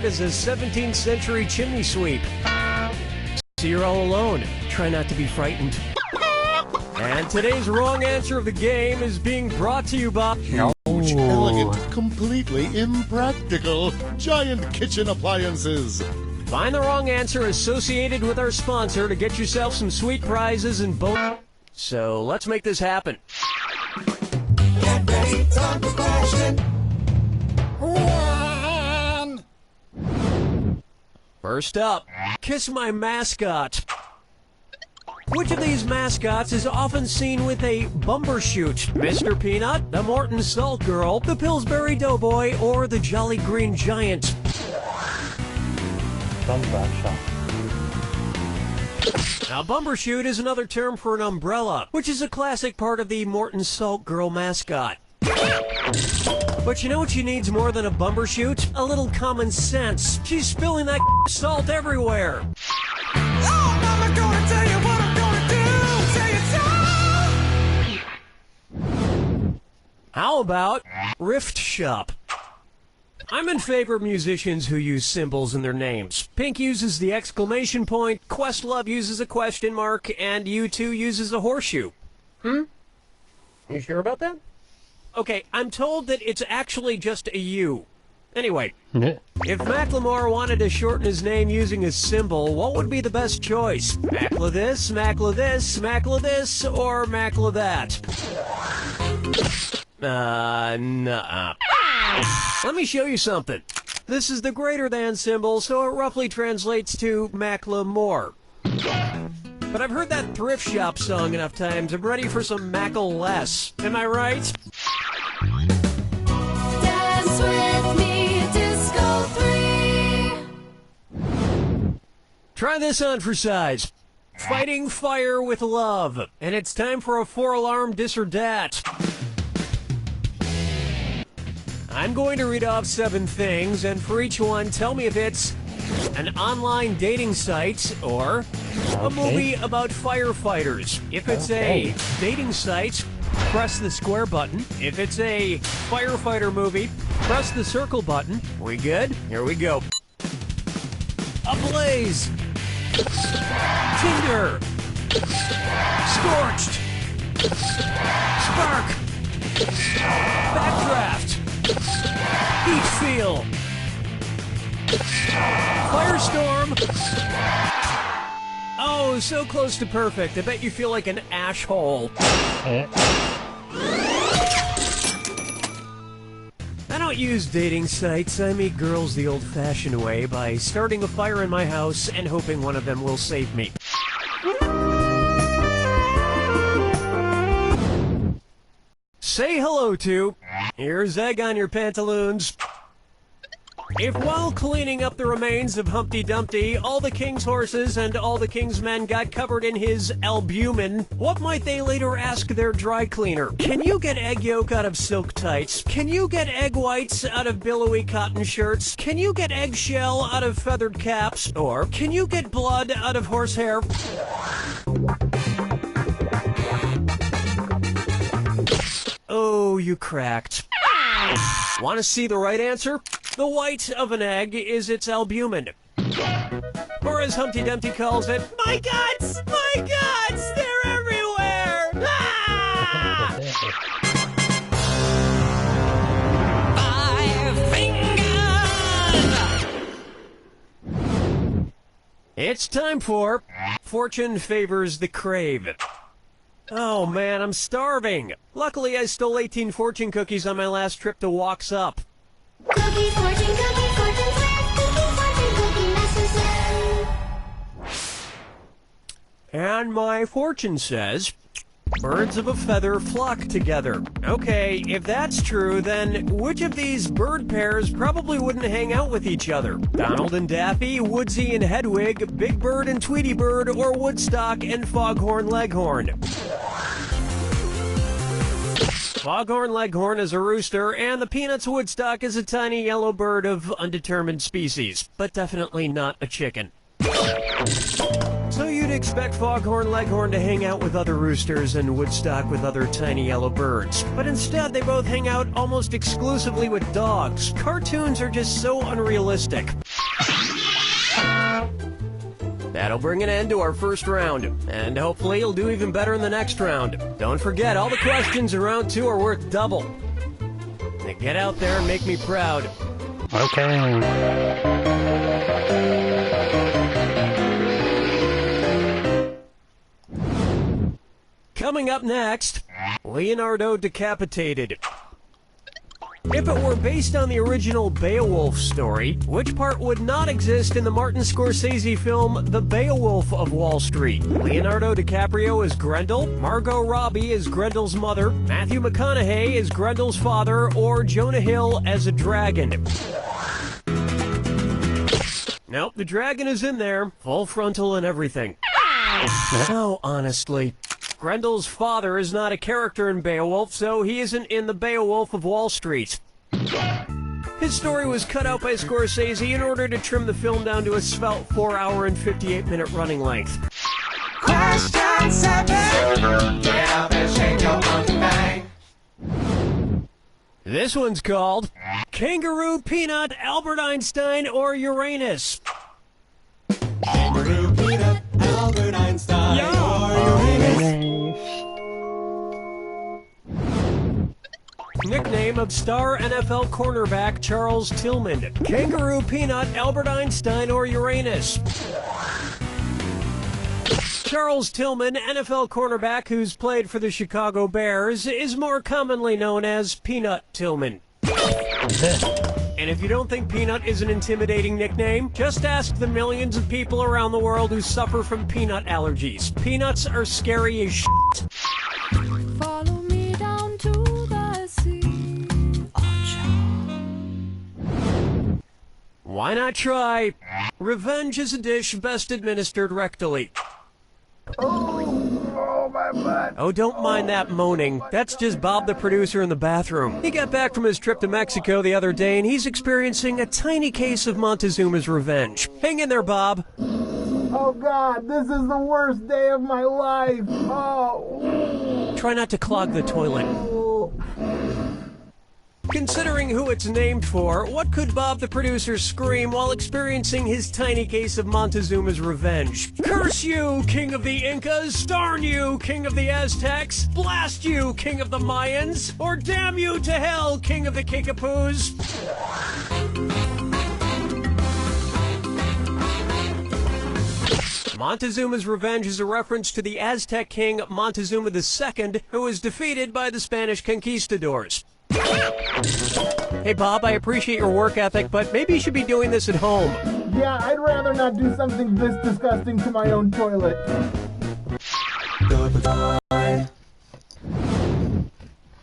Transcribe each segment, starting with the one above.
is a 17th century chimney sweep. So you're all alone. Try not to be frightened. And today's wrong answer of the game is being brought to you by huge, elegant, completely impractical, giant kitchen appliances. Find the wrong answer associated with our sponsor to get yourself some sweet prizes and bonus. So let's make this happen. Get ready, time for question one. First up, kiss my mascot. Which of these mascots is often seen with a bumbershoot? Mr. Peanut, the Morton Salt Girl, the Pillsbury Doughboy, or the Jolly Green Giant? Now, bumbershoot is another term for an umbrella, which is a classic part of the Morton Salt Girl mascot. But you know what she needs more than a bumbershoot? A little common sense. She's spilling that salt everywhere. Oh, Mama, gonna tell you what I'm gonna do. Say it so. How about Rift Shop? I'm in favor of musicians who use symbols in their names. Pink uses the exclamation point, Questlove uses a question mark, and U2 uses a horseshoe. You sure about that? Okay, I'm told that it's actually just a U. Anyway, if Macklemore wanted to shorten his name using a symbol, what would be the best choice? Mackla this, Mackla this, Mackla this, or Mackla that? Nuh-uh. Let me show you something. This is the greater than symbol, so it roughly translates to Macklemore. But I've heard that thrift shop song enough times. I'm ready for some Mackle less. Am I right? Dance with me, Disco 3. Try this on for size. Fighting fire with love. And it's time for a 4-alarm dis or dat. I'm going to read off 7 things, and for each one, tell me if it's an online dating site or a movie about firefighters. If it's a dating site, press the square button. If it's a firefighter movie, press the circle button. We good? Here we go. Ablaze. Tinder. Scorched. Spark. Backdraft. Heat feel. Firestorm. Oh, so close to perfect. I bet you feel like an ash hole. I don't use dating sites. I meet girls the old-fashioned way by starting a fire in my house and hoping one of them will save me. Say hello to. Here's egg on your pantaloons. If while cleaning up the remains of Humpty Dumpty, all the king's horses and all the king's men got covered in his albumin, what might they later ask their dry cleaner? Can you get egg yolk out of silk tights? Can you get egg whites out of billowy cotton shirts? Can you get eggshell out of feathered caps? Or can you get blood out of horsehair? Oh, you cracked. Want to see the right answer? The white of an egg is its albumin. Or as Humpty Dumpty calls it, my guts! My guts! They're everywhere! Ah! 5 fingers! It's time for Fortune Favors the Crave. Oh man, I'm starving. Luckily, I stole 18 fortune cookies on my last trip to Walks Up. Cookie, fortune flare. Cookie, master set. And my fortune says, birds of a feather flock together. Okay, if that's true, then which of these bird pairs probably wouldn't hang out with each other? Donald and Daffy, Woodsy and Hedwig, Big Bird and Tweety Bird, or Woodstock and Foghorn Leghorn? Foghorn Leghorn is a rooster, and the Peanuts Woodstock is a tiny yellow bird of undetermined species, but definitely not a chicken. So you'd expect Foghorn Leghorn to hang out with other roosters and Woodstock with other tiny yellow birds. But instead, they both hang out almost exclusively with dogs. Cartoons are just so unrealistic. That'll bring an end to our first round, and hopefully you'll do even better in the next round. Don't forget, all the questions in round 2 are worth double. Now get out there and make me proud. Okay. Coming up next, Leonardo decapitated. If it were based on the original Beowulf story, which part would not exist in the Martin Scorsese film The Beowulf of Wall Street? Leonardo DiCaprio as Grendel, Margot Robbie as Grendel's mother, Matthew McConaughey as Grendel's father, or Jonah Hill as a dragon? Nope, the dragon is in there, full frontal and everything. Oh, honestly. Grendel's father is not a character in Beowulf, so he isn't in the Beowulf of Wall Street. His story was cut out by Scorsese in order to trim the film down to a svelte 4-hour and 58-minute running length. Question 7. Get up and shake your monkey bang. This one's called Kangaroo, Peanut, Albert Einstein, or Uranus? Kangaroo, peanut, Albert Einstein, or Uranus. Nickname of star NFL cornerback Charles Tillman. Kangaroo, Peanut, Albert Einstein, or Uranus? Charles Tillman, NFL cornerback who's played for the Chicago Bears, is more commonly known as Peanut Tillman. And if you don't think Peanut is an intimidating nickname, just ask the millions of people around the world who suffer from peanut allergies. Peanuts are scary as shit. Follow me down to the sea. Why not try? Revenge is a dish best administered rectally. Oh, don't mind that moaning. That's just Bob the producer in the bathroom. He got back from his trip to Mexico the other day and he's experiencing a tiny case of Montezuma's Revenge. Hang in there, Bob. Oh God, this is the worst day of my life. Oh. Try not to clog the toilet. Considering who it's named for, what could Bob the producer scream while experiencing his tiny case of Montezuma's Revenge? Curse you, king of the Incas! Darn you, king of the Aztecs! Blast you, king of the Mayans! Or damn you to hell, king of the Kickapoos! Montezuma's Revenge is a reference to the Aztec king Montezuma II, who was defeated by the Spanish conquistadors. Hey Bob, I appreciate your work ethic, but maybe you should be doing this at home. Yeah, I'd rather not do something this disgusting to my own toilet.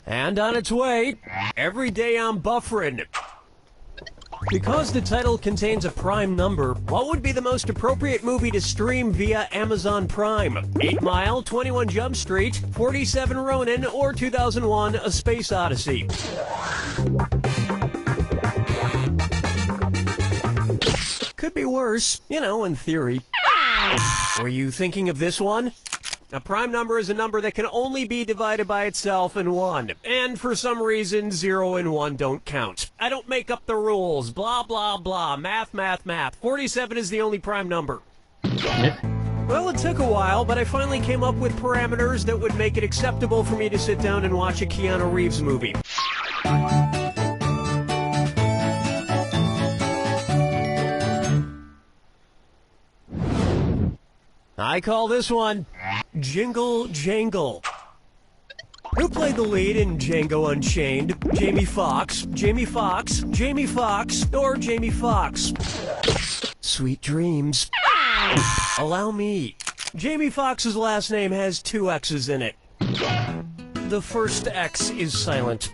And on its way, Every Day I'm Buffering. Because the title contains a prime number, what would be the most appropriate movie to stream via Amazon Prime? 8 Mile, 21 Jump Street, 47 Ronin, or 2001 A Space Odyssey? Could be worse, you know, in theory. Were you thinking of this one? A prime number is a number that can only be divided by itself in 1. And for some reason, 0 and 1 don't count. I don't make up the rules. Blah, blah, blah. Math, math, math. 47 is the only prime number. Well, it took a while, but I finally came up with parameters that would make it acceptable for me to sit down and watch a Keanu Reeves movie. I call this one Jingle Jangle. Who played the lead in Django Unchained? Jamie Foxx, Jamie Foxx, Jamie Foxx, or Jamie Foxx? Sweet dreams. Allow me. Jamie Foxx's last name has 2 X's in it. The first X is silent.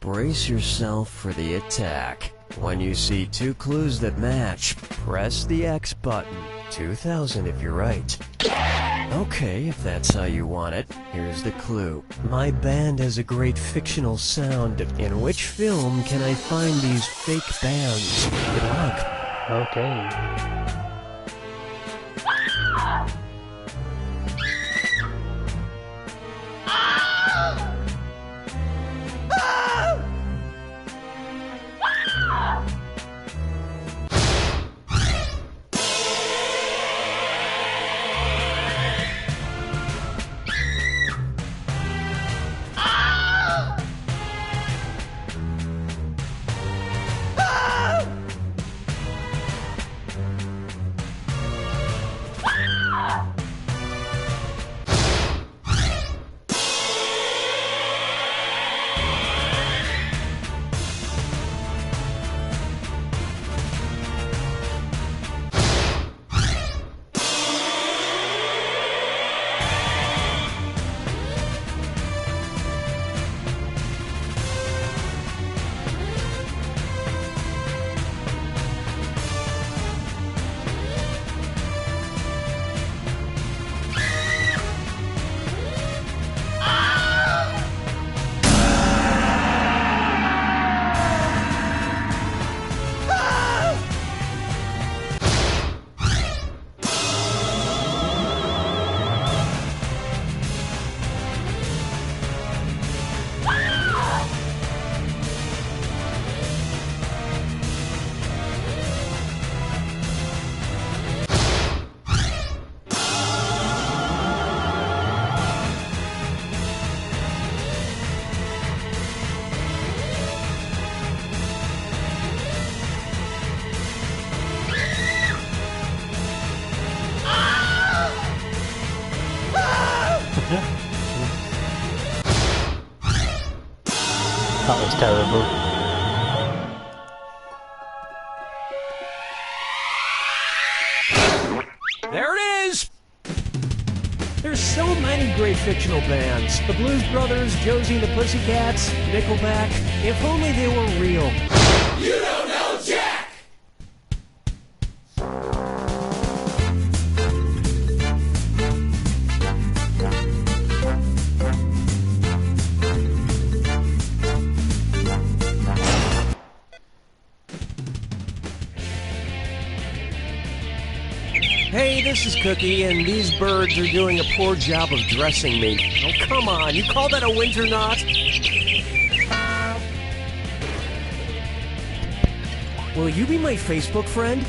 Brace yourself for the attack. When you see 2 clues that match, press the X button. 2000 if you're right. Okay, if that's how you want it, here's the clue. My band has a great fictional sound. In which film can I find these fake bands? Good luck. Okay. That was terrible. There it is! There's so many great fictional bands. The Blues Brothers, Josie and the Pussycats, Nickelback. If only they were real. You don't know Jack! Hey, this is Cookie, and these birds are doing a poor job of dressing me. Oh, come on, you call that a winter knot? Will you be my Facebook friend?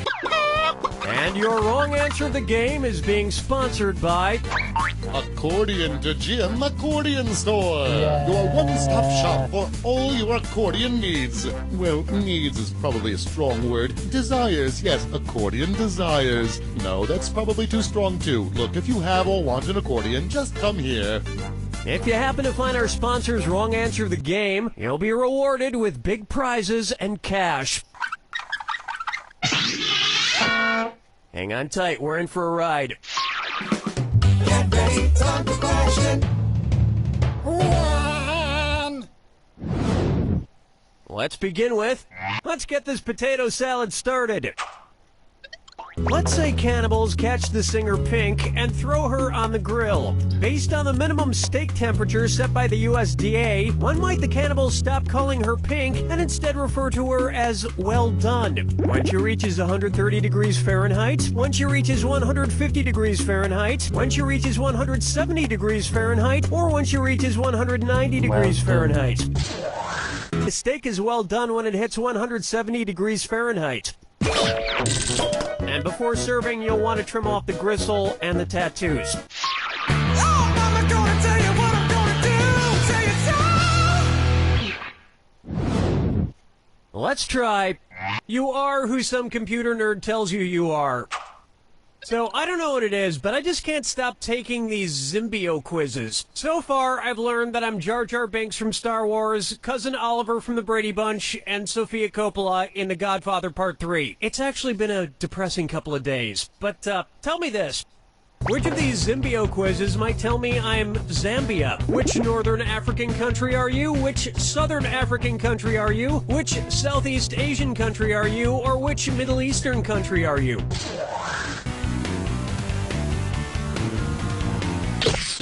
And your wrong answer of the game is being sponsored by... Accordion to Jim Accordion Store. Your one-stop shop for all your accordion needs. Well, needs is probably a strong word. Desires, yes, accordion desires. No, that's probably too strong too. Look, if you have or want an accordion, just come here. If you happen to find our sponsor's wrong answer of the game, you'll be rewarded with big prizes and cash. Hang on tight, we're in for a ride. Get ready, time for question one. Let's begin with, let's get this potato salad started. Let's say cannibals catch the singer Pink and throw her on the grill. Based on the minimum steak temperature set by the USDA, when might the cannibals stop calling her Pink and instead refer to her as well done? When she reaches 130 degrees Fahrenheit, when she reaches 150 degrees Fahrenheit, when she reaches 170 degrees Fahrenheit, or when she reaches 190 degrees Fahrenheit. The steak is well done when it hits 170 degrees Fahrenheit. And before serving, you'll want to trim off the gristle and the tattoos. Oh, mama gonna tell you what I'm gonna do. Say it so. Let's try. You are who some computer nerd tells you you are. So, I don't know what it is, but I just can't stop taking these Zimbio quizzes. So far, I've learned that I'm Jar Jar Binks from Star Wars, Cousin Oliver from the Brady Bunch, and Sofia Coppola in The Godfather Part 3. It's actually been a depressing couple of days. But, tell me this. Which of these Zimbio quizzes might tell me I'm Zambia? Which Northern African country are you? Which Southern African country are you? Which Southeast Asian country are you? Or which Middle Eastern country are you?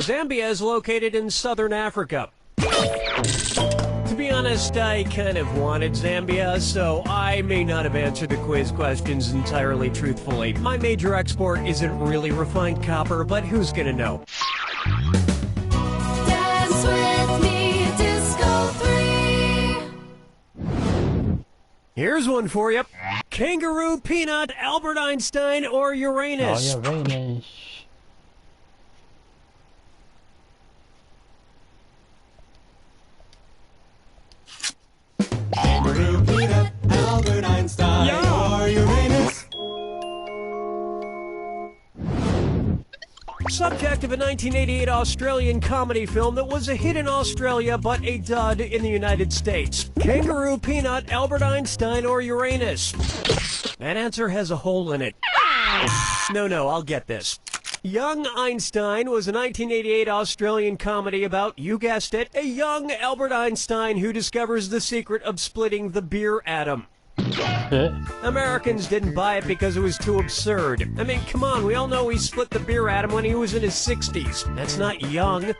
Zambia is located in southern Africa. To be honest, I kind of wanted Zambia, so I may not have answered the quiz questions entirely truthfully. My major export isn't really refined copper, but who's gonna know? Dance with me, Disco 3. Here's one for you. Kangaroo, Peanut, Albert Einstein, or Oh, Uranus? Uranus. Kangaroo, Peanut, Albert Einstein, or Uranus. Subject of a 1988 Australian comedy film that was a hit in Australia but a dud in the United States. Kangaroo, Peanut, Albert Einstein, or Uranus? That answer has a hole in it. No, I'll get this. Young Einstein was a 1988 Australian comedy about, you guessed it, a young Albert Einstein who discovers the secret of splitting the beer atom. Americans didn't buy it because it was too absurd. I mean, come on, we all know he split the beer atom when he was in his 60s. That's not young.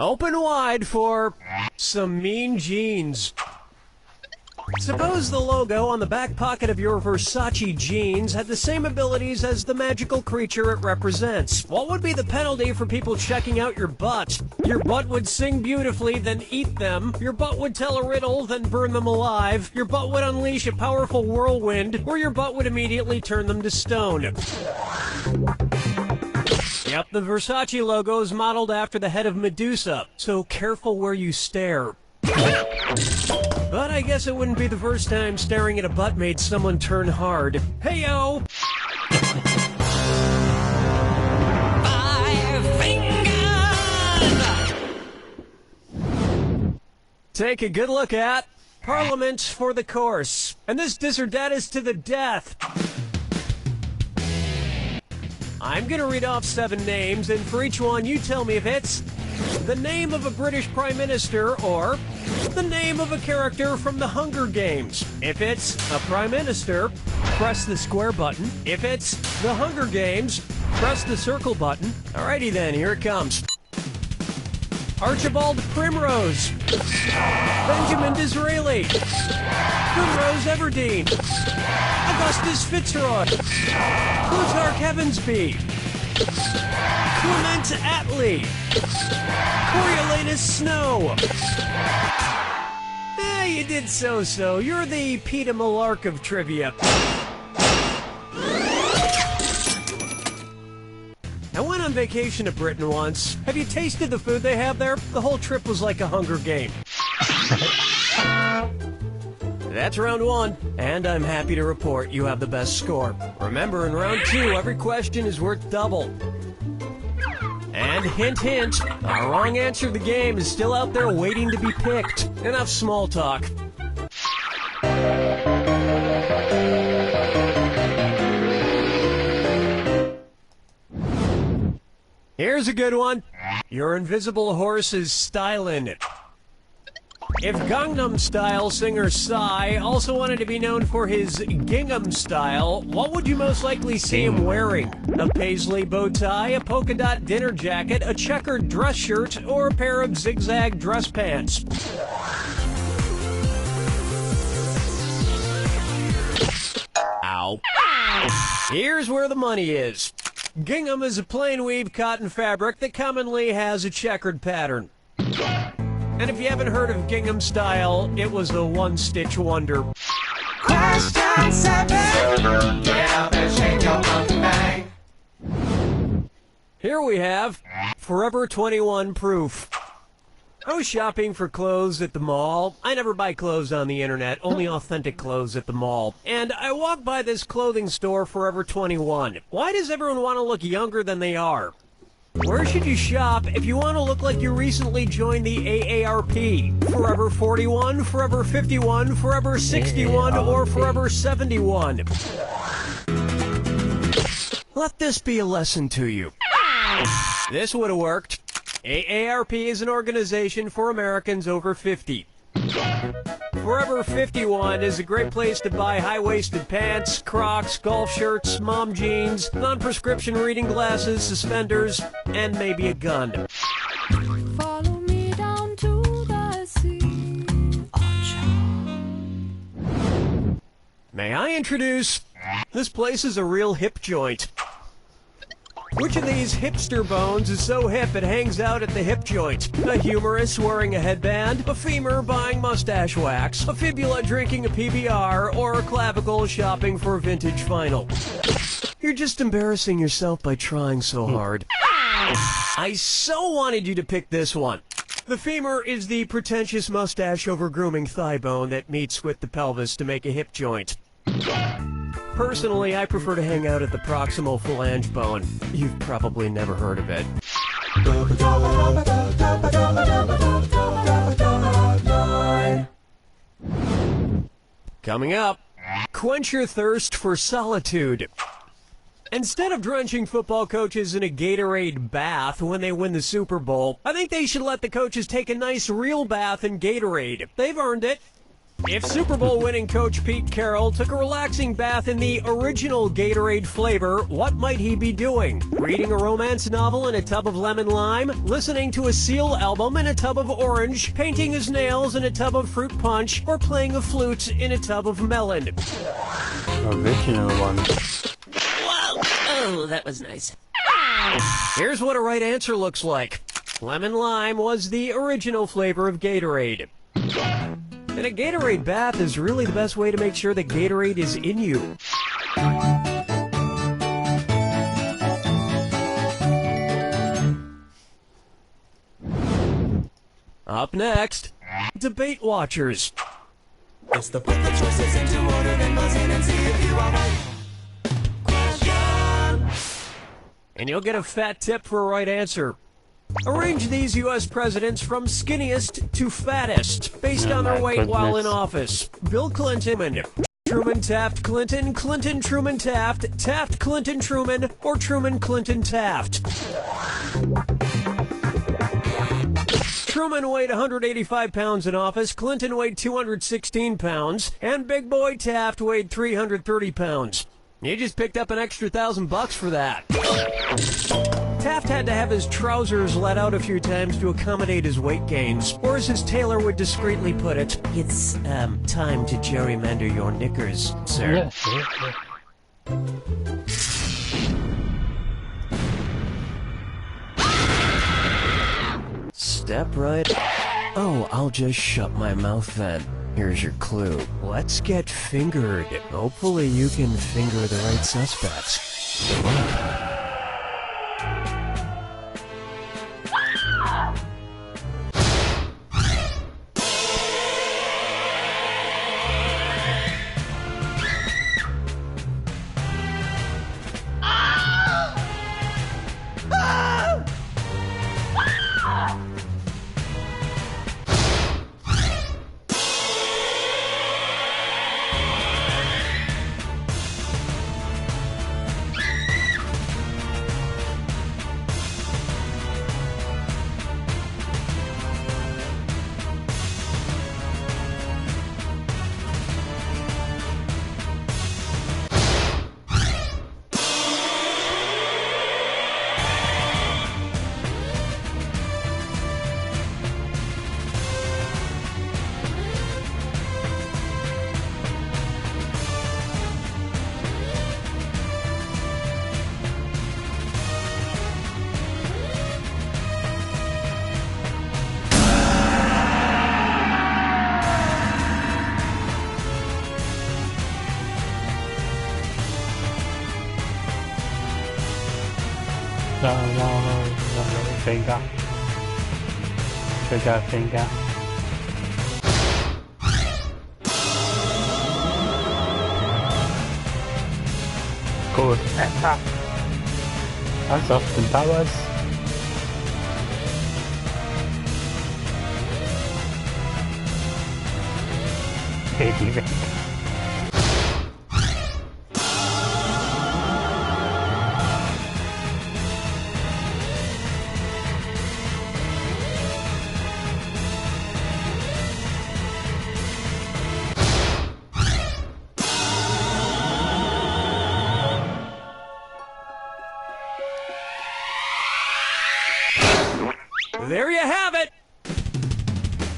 Open wide for some mean jeans. Suppose the logo on the back pocket of your Versace jeans had the same abilities as the magical creature it represents. What would be the penalty for people checking out your butt? Your butt would sing beautifully, then eat them. Your butt would tell a riddle, then burn them alive. Your butt would unleash a powerful whirlwind, or your butt would immediately turn them to stone. Yep, the Versace logo is modeled after the head of Medusa, so careful where you stare. But I guess it wouldn't be the first time staring at a butt made someone turn hard. Hey-yo! 5 fingers! Take a good look at Parliament for the course. And this dis or dat is to the death. I'm gonna read off 7 names, and for each one you tell me if it's the name of a British Prime Minister or the name of a character from the Hunger Games. If it's a Prime Minister, press the square button. If it's the Hunger Games, press the circle button. Alrighty then, here it comes. Archibald Primrose, Benjamin Disraeli, Primrose Everdeen, Augustus Fitzroy, Plutarch Heavensby, Clement Attlee, Coriolanus Snow. You did so-so. You're the Peter Malark of trivia. I went on vacation to Britain once. Have you tasted the food they have there? The whole trip was like a Hunger Game. That's round 1, and I'm happy to report you have the best score. Remember, in round 2, every question is worth double. And hint, hint, a wrong answer to the game is still out there waiting to be picked. Enough small talk. Here's a good one. Your invisible horse is stylin'. If Gangnam Style singer Psy also wanted to be known for his gingham style, what would you most likely see him wearing? A paisley bow tie, a polka dot dinner jacket, a checkered dress shirt, or a pair of zigzag dress pants? Ow. Here's where the money is. Gingham is a plain weave cotton fabric that commonly has a checkered pattern. And if you haven't heard of gingham style, it was a one-stitch wonder. Question 7. Get up and shake your monkey bang. Here we have Forever 21 proof. I was shopping for clothes at the mall. I never buy clothes on the internet, only authentic clothes at the mall. And I walked by this clothing store, Forever 21. Why does everyone want to look younger than they are? Where should you shop if you want to look like you recently joined the AARP? Forever 41, Forever 51, Forever 61, or Forever 71? Let this be a lesson to you. This would have worked. AARP is an organization for Americans over 50. Forever 51 is a great place to buy high-waisted pants, Crocs, golf shirts, mom jeans, non-prescription reading glasses, suspenders, and maybe a gun. Follow me down to the sea. May I introduce... This place is a real hip joint. Which of these hipster bones is so hip it hangs out at the hip joint? A humorist wearing a headband, a femur buying mustache wax, a fibula drinking a PBR, or a clavicle shopping for vintage vinyl? You're just embarrassing yourself by trying so hard. I so wanted you to pick this one. The femur is the pretentious mustache over grooming thigh bone that meets with the pelvis to make a hip joint. Personally, I prefer to hang out at the proximal phalange bone. You've probably never heard of it. Coming up, quench your thirst for solitude. Instead of drenching football coaches in a Gatorade bath when they win the Super Bowl, I think they should let the coaches take a nice real bath in Gatorade. They've earned it. If Super Bowl winning coach Pete Carroll took a relaxing bath in the original Gatorade flavor, what might he be doing? Reading a romance novel in a tub of lemon lime? Listening to a Seal album in a tub of orange? Painting his nails in a tub of fruit punch? Or playing a flute in a tub of melon? Original one. Whoa! Oh, that was nice. Here's what a right answer looks like. Lemon lime was the original flavor of Gatorade. And a Gatorade bath is really the best way to make sure that Gatorade is in you. Up next, debate watchers. It's the put the choices into order, then buzz in and see if you are right. Question. And you'll get a fat tip for a right answer. Arrange these U.S. presidents from skinniest to fattest, based on their weight while in office. Bill Clinton, Truman Taft Clinton, Clinton Truman Taft, Taft Clinton Truman, or Truman Clinton Taft. Truman weighed 185 pounds in office, Clinton weighed 216 pounds, and Big Boy Taft weighed 330 pounds. You just picked up an extra $1,000 for that. Taft had to have his trousers let out a few times to accommodate his weight gains. Or as his tailor would discreetly put it, it's, time to gerrymander your knickers, sir. Step right... Oh, I'll just shut my mouth then. Here's your clue. Let's get fingered. Hopefully you can finger the right suspects. Finger. Trigger finger. Good. Enter. That's Austin Powers. Baby finger. There you have it!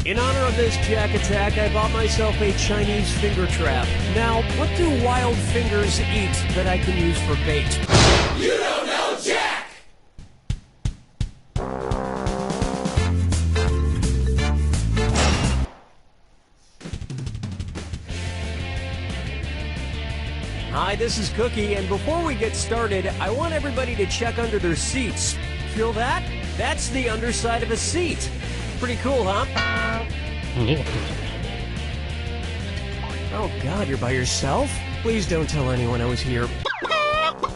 In honor of this Jack attack, I bought myself a Chinese finger trap. Now, what do wild fingers eat that I can use for bait? You don't know Jack! Hi, this is Cookie, and before we get started, I want everybody to check under their seats. Feel that? That's the underside of a seat. Pretty cool, huh? Yeah. Oh God, you're by yourself? Please don't tell anyone I was here.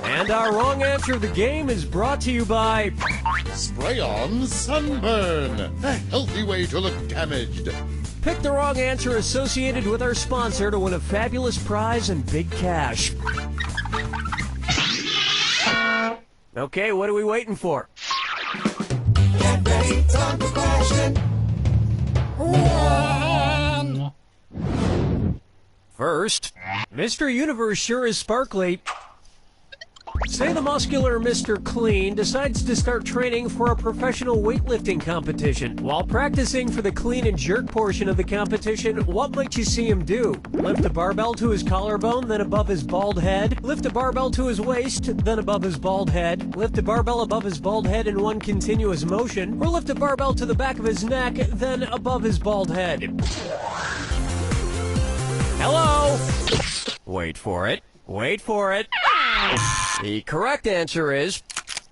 And our wrong answer of the game is brought to you by... Spray-on sunburn. A healthy way to look damaged. Pick the wrong answer associated with our sponsor to win a fabulous prize and big cash. Okay, what are we waiting for? Get ready, time for question. First, Mr. Universe sure is sparkly. Say the muscular Mr. Clean decides to start training for a professional weightlifting competition. While practicing for the clean and jerk portion of the competition, what might you see him do? Lift a barbell to his collarbone, then above his bald head. Lift a barbell to his waist, then above his bald head. Lift a barbell above his bald head in one continuous motion. Or lift a barbell to the back of his neck, then above his bald head. Hello? Wait for it. Wait for it. The correct answer is,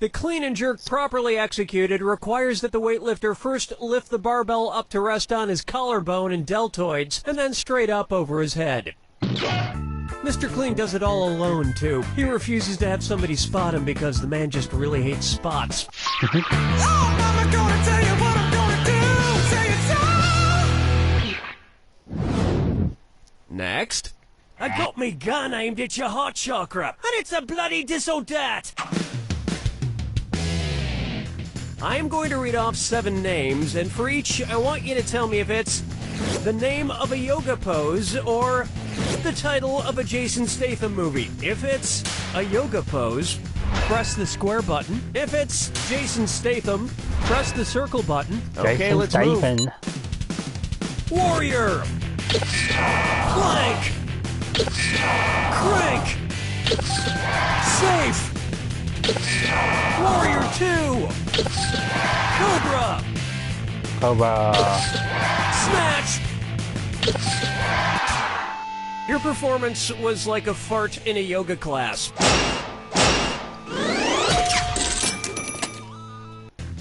the clean and jerk properly executed requires that the weightlifter first lift the barbell up to rest on his collarbone and deltoids, and then straight up over his head. Mr. Clean does it all alone, too. He refuses to have somebody spot him because the man just really hates spots. Oh, mama gonna tell you what I'm gonna do. Say it so. Next. I got me gun aimed at your heart chakra, and it's a bloody disodat! I am going to read off 7 names, and for each, I want you to tell me if it's the name of a yoga pose or the title of a Jason Statham movie. If it's a yoga pose, press the square button. If it's Jason Statham, press the circle button. Okay, Jason let's Statham. move. Warrior! Plank! Crank! Safe! Warrior 2! Cobra! Cobra. Snatch! Your performance was like a fart in a yoga class.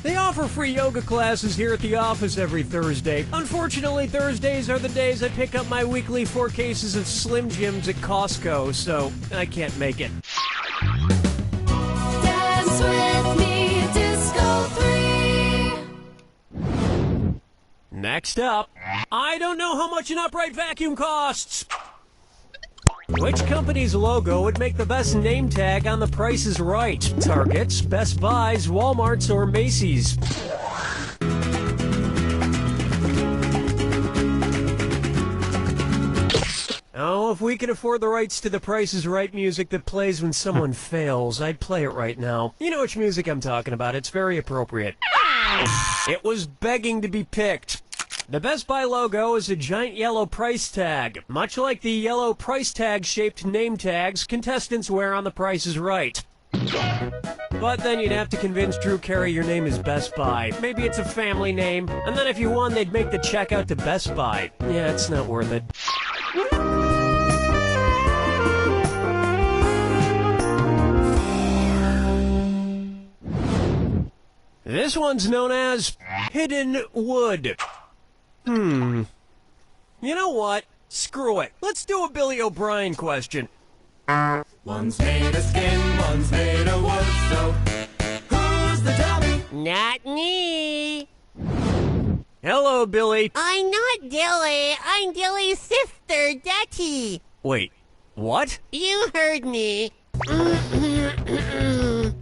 They offer free yoga classes here at the office every Thursday. Unfortunately, Thursdays are the days I pick up my weekly 4 cases of Slim Jims at Costco, so I can't make it. Dance with me, Disco 3. Next up, I don't know how much an upright vacuum costs. Which company's logo would make the best name tag on The Price is Right? Target's, Best Buy's, Walmart's, or Macy's? Oh, if we could afford the rights to The Price is Right music that plays when someone fails, I'd play it right now. You know which music I'm talking about. It's very appropriate. It was begging to be picked. The Best Buy logo is a giant yellow price tag, much like the yellow price tag-shaped name tags contestants wear on The Price is Right. But then you'd have to convince Drew Carey your name is Best Buy. Maybe it's a family name, and then if you won, they'd make the check out to Best Buy. Yeah, it's not worth it. This one's known as Hidden Wood. You know what? Screw it. Let's do a Billy O'Brien question. One's made of skin, one's made of wood, so who's the dummy? Not me. Hello, Billy. I'm not Dilly. I'm Dilly's sister, Dutty. Wait, what? You heard me.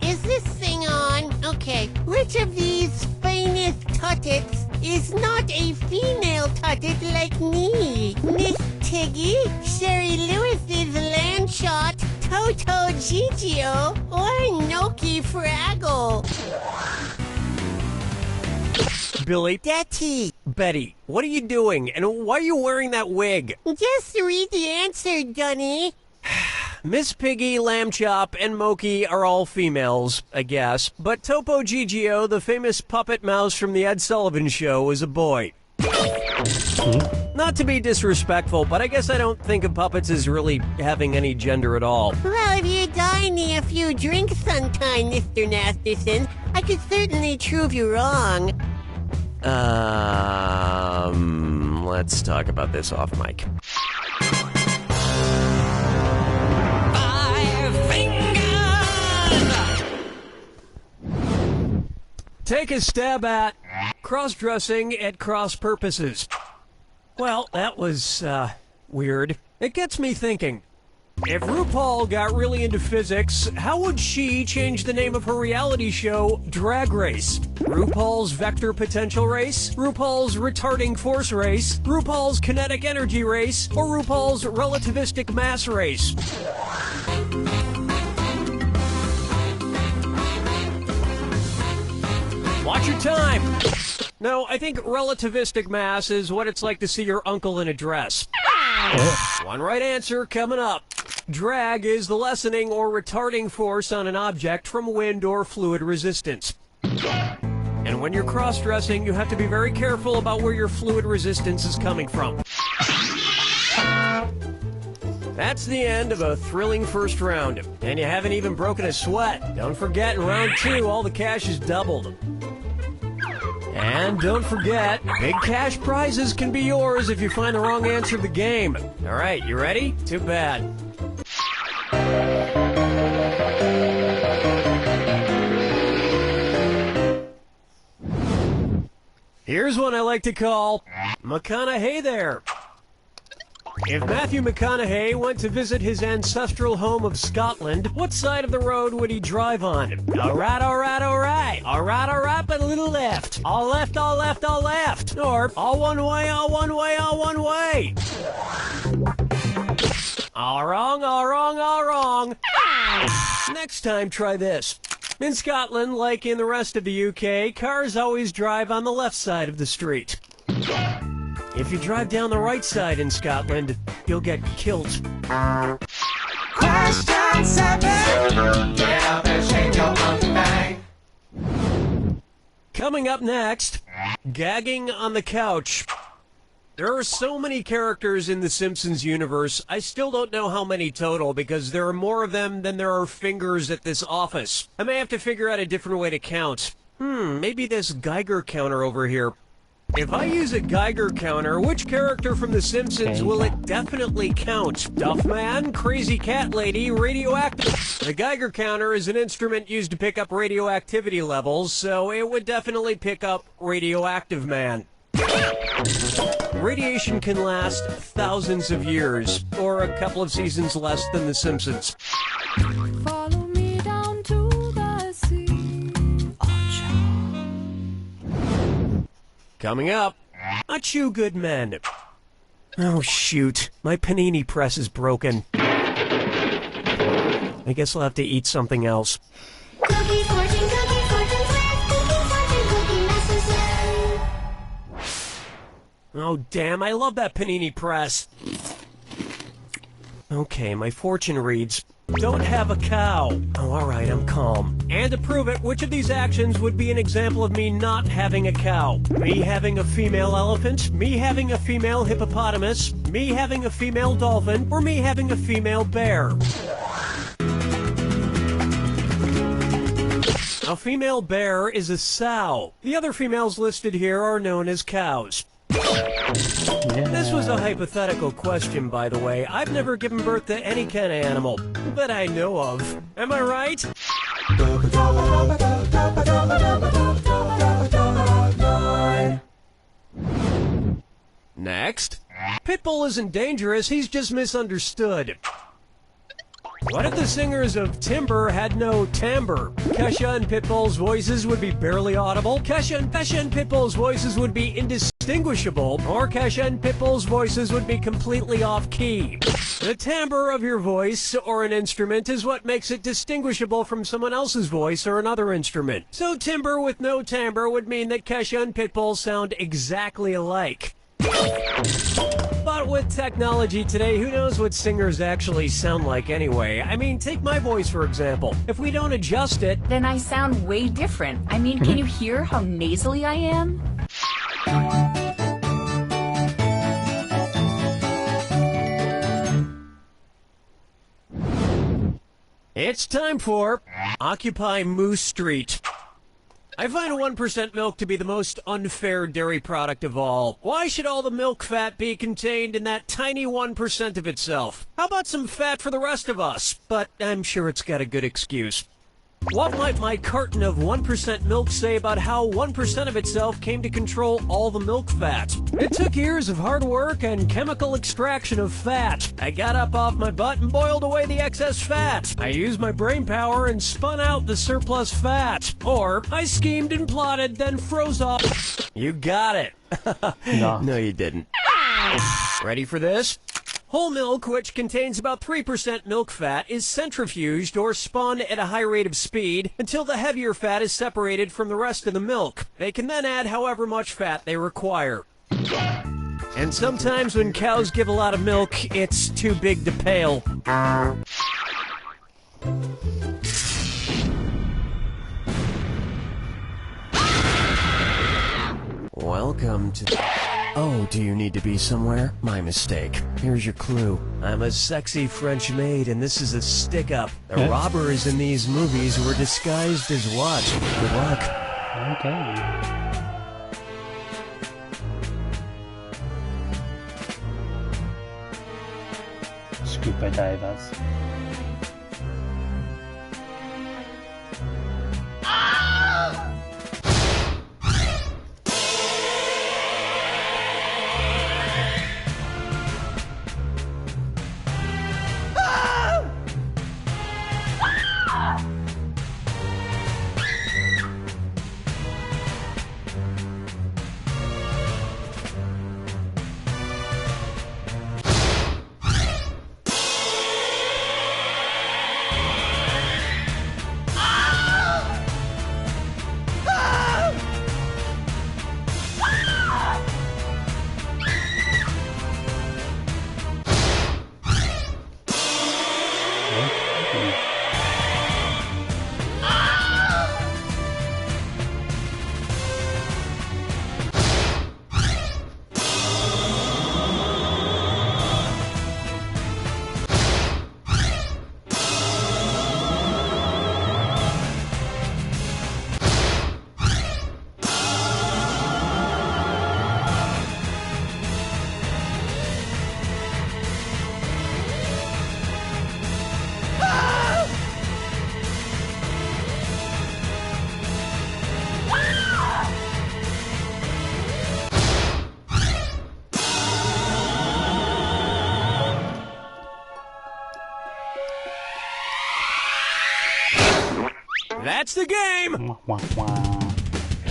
Is this thing on? Okay. Which of these finest tuttets is not a female tuttet like me? Miss Tiggy, Sherry Lewis's Landshot, Toto Gigio, or Noki Fraggle? Billy. Daddy. Betty, what are you doing? And why are you wearing that wig? Just read the answer, Dunny. Miss Piggy, Lamb Chop, and Moki are all females, I guess. But Topo Gigio, the famous puppet mouse from the Ed Sullivan Show, is a boy. Not to be disrespectful, but I guess I don't think of puppets as really having any gender at all. Well, if you die me a few drinks sometime, Mr. Nasterson, I could certainly prove you wrong. Let's talk about this off mic. Take a stab at cross-dressing at cross purposes. Well, that was, weird. It gets me thinking. If RuPaul got really into physics, how would she change the name of her reality show Drag Race? RuPaul's Vector Potential Race? RuPaul's Retarding Force Race? RuPaul's Kinetic Energy Race? Or RuPaul's Relativistic Mass Race? Watch your time! No, I think relativistic mass is what it's like to see your uncle in a dress. One right answer coming up. Drag is the lessening or retarding force on an object from wind or fluid resistance. And when you're cross-dressing, you have to be very careful about where your fluid resistance is coming from. That's the end of a thrilling first round. And you haven't even broken a sweat. Don't forget, in round 2, all the cash is doubled. And don't forget, big cash prizes can be yours if you find the wrong answer to the game. All right, you ready? Too bad. Here's one I like to call McConaughey There. If Matthew McConaughey went to visit his ancestral home of Scotland, what side of the road would he drive on? All right, all right, all right. All right, all right, but a little left. All left, all left, all left. Or all one way, all one way, all one way. All wrong, all wrong, all wrong. Next time, try this. In Scotland, like in the rest of the UK, cars always drive on the left side of the street. If you drive down the right side in Scotland, you'll get killed. Question 7. Get up and shake your monkey bang. Coming up next, gagging on the couch. There are so many characters in the Simpsons universe, I still don't know how many total because there are more of them than there are fingers at this office. I may have to figure out a different way to count. Maybe this Geiger counter over here. If I use a Geiger counter, which character from The Simpsons will it definitely count? Duffman, Crazy Cat Lady, Radioactive... The Geiger counter is an instrument used to pick up radioactivity levels, so it would definitely pick up Radioactive Man. Radiation can last thousands of years, or a couple of seasons less than The Simpsons. Follow me down to the sea. Coming up, A Chew Good Men. Oh, shoot. My panini press is broken. I guess I'll have to eat something else. Cookie fortune, cookie necessary. Oh, damn, I love that panini press. Okay, my fortune reads, don't have a cow. Oh, all right, I'm calm. And to prove it, which of these actions would be an example of me not having a cow? Me having a female elephant? Me having a female hippopotamus? Me having a female dolphin? Or me having a female bear? A female bear is a sow. The other females listed here are known as cows. This was a hypothetical question, by the way. I've never given birth to any kind of animal that I know of. Am I right? Next. Pitbull isn't dangerous, he's just misunderstood. What if the singers of Timber had no timbre? Kesha and Pitbull's voices would be barely audible. Kesha and Pitbull's voices would be indistinct. distinguishable, or Kesha and Pitbull's voices would be completely off-key. The timbre of your voice or an instrument is what makes it distinguishable from someone else's voice or another instrument. So timbre with no timbre would mean that Kesha and Pitbull sound exactly alike. But with technology today, who knows what singers actually sound like anyway? I mean, take my voice for example. If we don't adjust it, then I sound way different. I mean, can you hear how nasally I am? It's time for Occupy Moose Street. I find 1% milk to be the most unfair dairy product of all. Why should all the milk fat be contained in that tiny 1% of itself? How about some fat for the rest of us? But I'm sure it's got a good excuse. What might my carton of 1% milk say about how 1% of itself came to control all the milk fat? It took years of hard work and chemical extraction of fat. I got up off my butt and boiled away the excess fat. I used my brain power and spun out the surplus fat. Or I schemed and plotted, then froze off. You got it. No, you didn't. Ready for this? Whole milk, which contains about 3% milk fat, is centrifuged or spun at a high rate of speed until the heavier fat is separated from the rest of the milk. They can then add however much fat they require. And sometimes when cows give a lot of milk, it's too big to pail. Welcome to... Oh, do you need to be somewhere? My mistake. Here's your clue. I'm a sexy French maid, and this is a stick-up. The robbers in these movies were disguised as what? Good luck. Okay. Scuba divers. That's the game!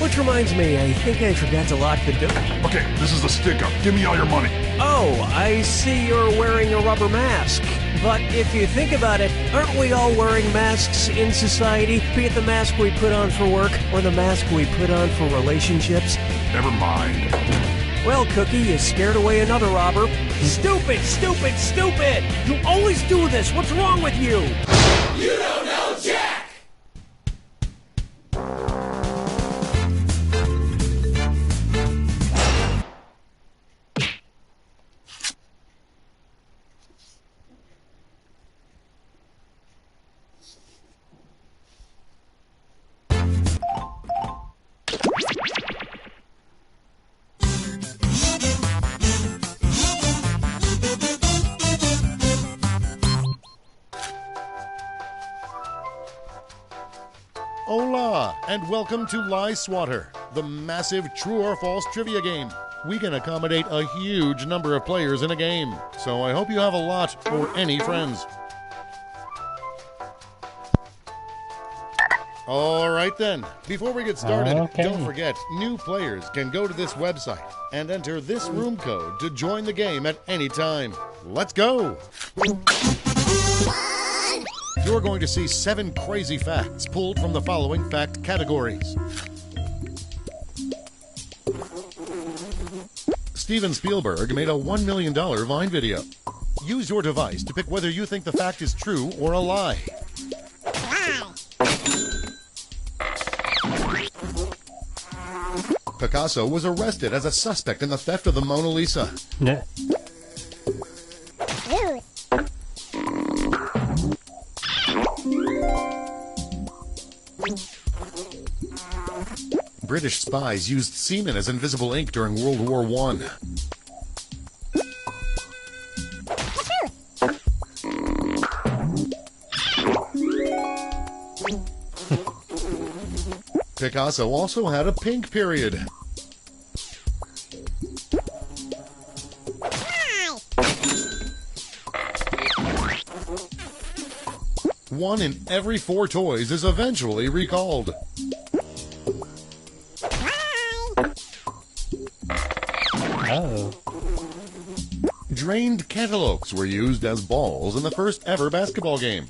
Which reminds me, I think I forgot to lock the door. Okay, this is the stick-up. Give me all your money. Oh, I see you're wearing a rubber mask. But if you think about it, aren't we all wearing masks in society? Be it the mask we put on for work or the mask we put on for relationships? Never mind. Well, Cookie, you scared away another robber. Stupid, stupid, stupid! You always do this! What's wrong with you? You don't know Jack! Hola, and welcome to Lie Swatter, the massive true or false trivia game. We can accommodate a huge number of players in a game, so I hope you have a lot or any friends. All right then. Before we get started, Okay. don't forget, new players can go to this website and enter this room code to join the game at any time. Let's go! You're going to see 7 crazy facts pulled from the following fact categories. Steven Spielberg made a $1 million Vine video. Use your device to pick whether you think the fact is true or a lie. Picasso was arrested as a suspect in the theft of the Mona Lisa. Yeah. British spies used semen as invisible ink during World War I. Picasso also had a pink period. One in every 4 toys is eventually recalled. Oh. Drained cantaloupes were used as balls in the first ever basketball game.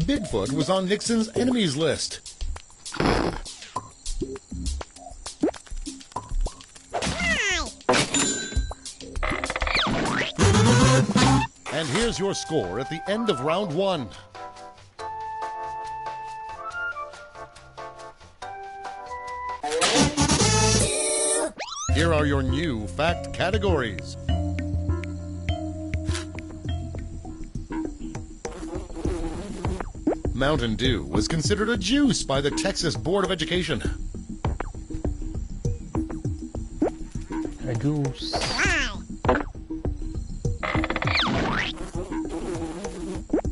Bigfoot was on Nixon's enemies list. And here's your score at the end of round 1. Here are your new fact categories. Mountain Dew was considered a juice by the Texas Board of Education. A goose.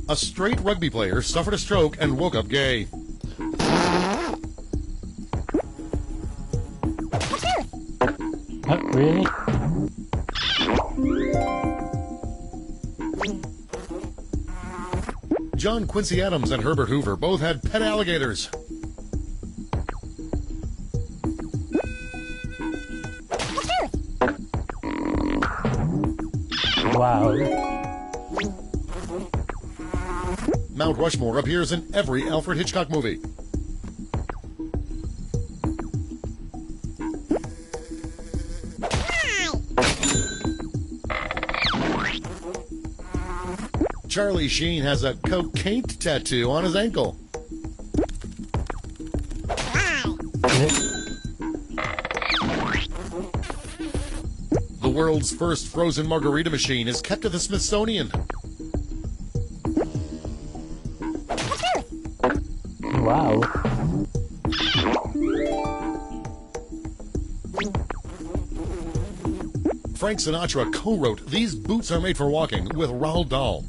A straight rugby player suffered a stroke and woke up gay. Really? John Quincy Adams and Herbert Hoover both had pet alligators. Wow. Mount Rushmore appears in every Alfred Hitchcock movie. Charlie Sheen has a cocaine tattoo on his ankle. The world's first frozen margarita machine is kept at the Smithsonian. Wow. Frank Sinatra co-wrote "These Boots Are Made for Walking" with Roald Dahl.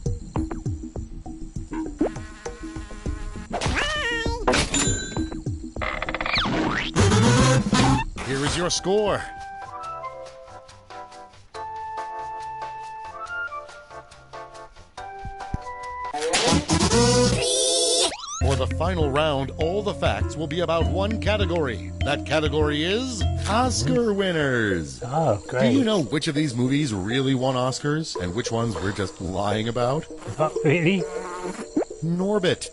Here is your score. For the final round, all the facts will be about one category. That category is Oscar winners. Oh, Do great. you know which of these movies really won Oscars and which ones we're just lying about? Oh, really? Norbit.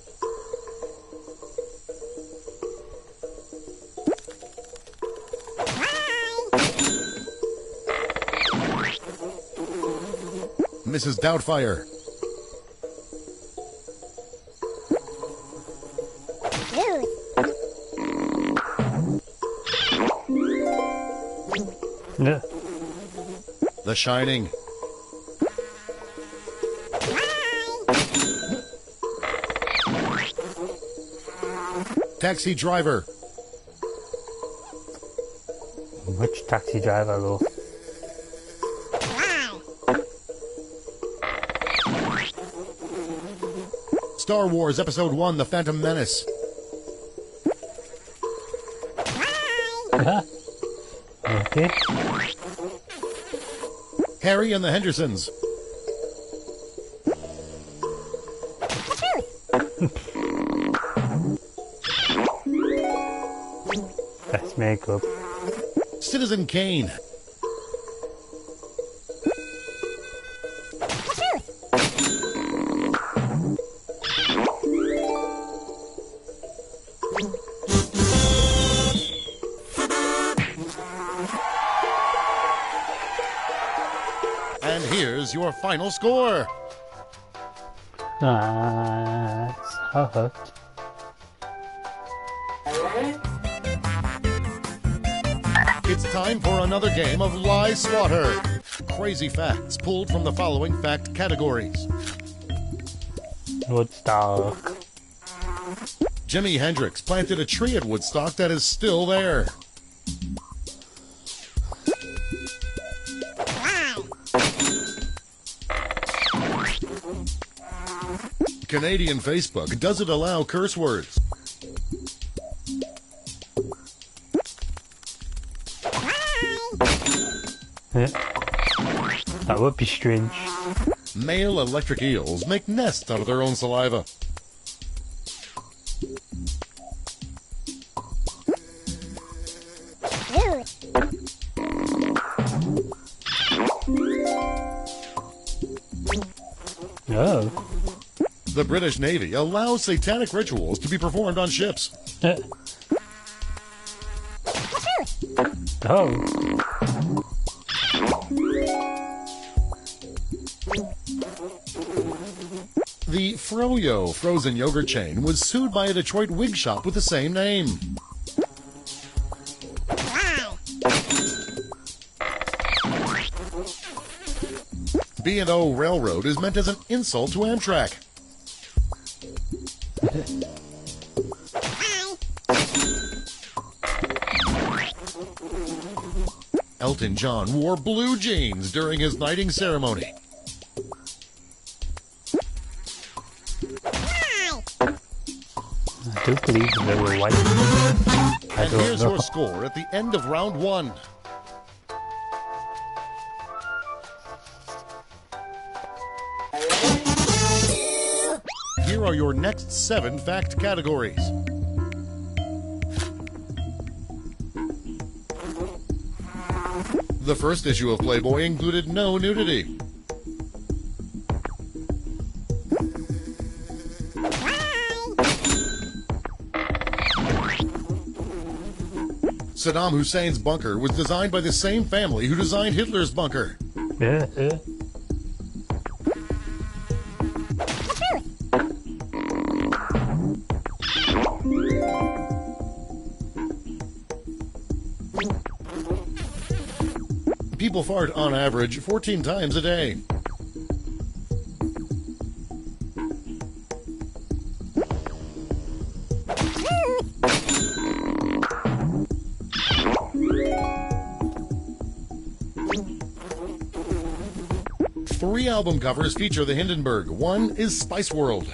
Mrs. Doubtfire. No. The Shining. Taxi Driver. Which taxi driver though? Star Wars Episode 1, The Phantom Menace. Okay. Harry and the Hendersons. Nice makeup. Citizen Kane. And here's your final score. Nice. Haha. It's time for another game of Lie Slaughter. Crazy facts pulled from the following fact categories. Woodstock. Jimi Hendrix planted a tree at Woodstock that is still there. Canadian Facebook doesn't allow curse words. That would be strange. Male electric eels make nests out of their own saliva. Oh. The British Navy allows satanic rituals to be performed on ships. Oh. The Froyo frozen yogurt chain was sued by a Detroit wig shop with the same name. B&O Railroad is meant as an insult to Amtrak. Elton John wore blue jeans during his knighting ceremony. I do believe they were white. I And don't here's know. your score at the end of round one. Here are your next 7 fact categories. The first issue of Playboy included no nudity. Saddam Hussein's bunker was designed by the same family who designed Hitler's bunker. Yeah. People fart on average 14 times a day. Three album covers feature the Hindenburg. One is Spice World.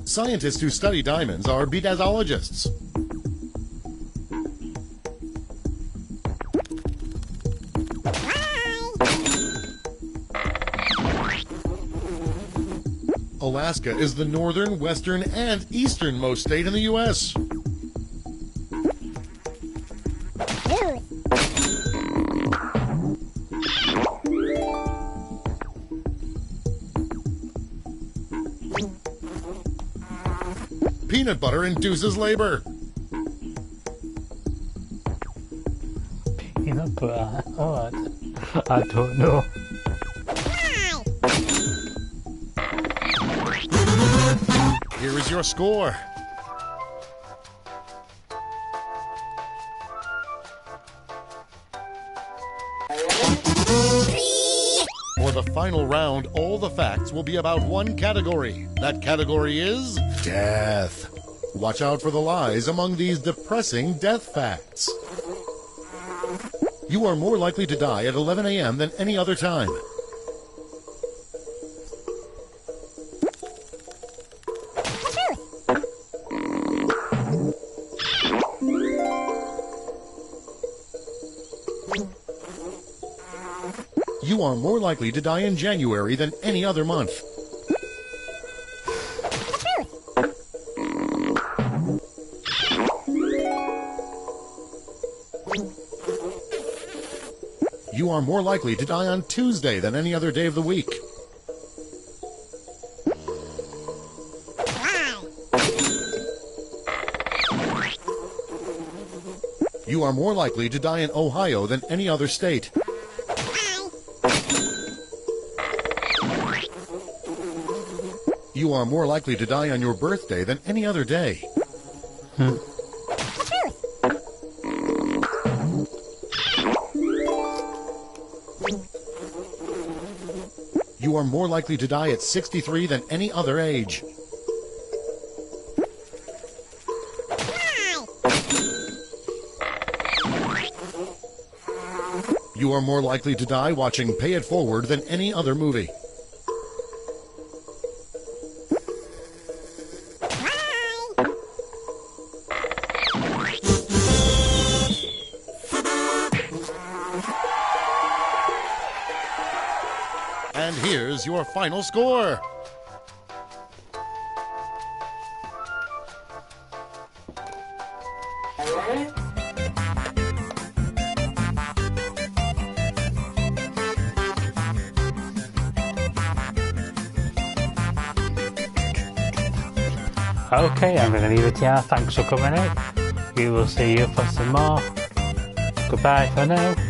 Scientists who study diamonds are bedazzologists. Alaska is the northern, western, and easternmost state in the U.S. Peanut butter induces labor. Peanut butter. Oh, I don't know. Here is your score. For the final round, all the facts will be about one category. That category is death. Watch out for the lies among these depressing death facts. You are more likely to die at 11 a.m. than any other time. You are more likely to die in January than any other month. You are more likely to die on Tuesday than any other day of the week. You are more likely to die in Ohio than any other state. You are more likely to die on your birthday than any other day. You are more likely to die at 63 than any other age. You are more likely to die watching Pay It Forward than any other movie. And here's your final score. Okay, I'm going to leave it here. Thanks for coming out. We will see you for some more. Goodbye for now.